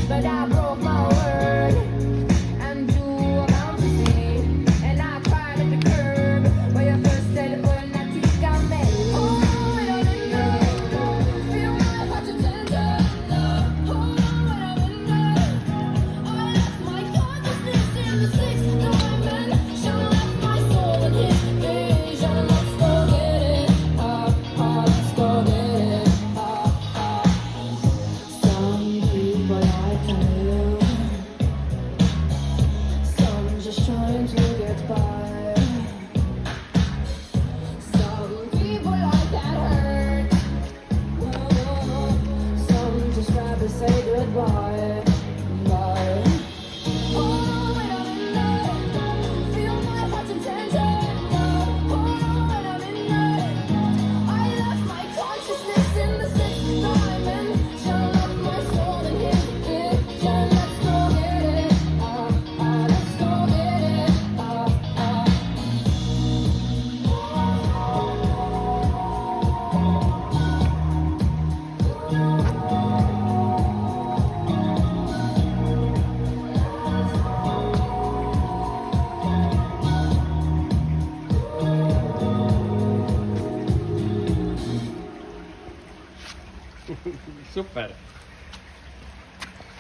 but I broke my word. And you around to see, and I cried at the curb, where you first said, "Oh, Natika, me." Oh, when I'm in love, feel my heart to tender. Oh, when I'm in love, I left my consciousness in the sixth dimension, left my soul in his vision. Let's go get it, let's go get it, Some people like to live, some just trying to get by. Some people like that hurt, some just rather say goodbye. Bye. Oh, when I'm in love, feel my heart and tender. Oh, when I'm in love, I left my consciousness in the sixth dimension, left my soul in his vision. Let's go get it, let's go get it, Super.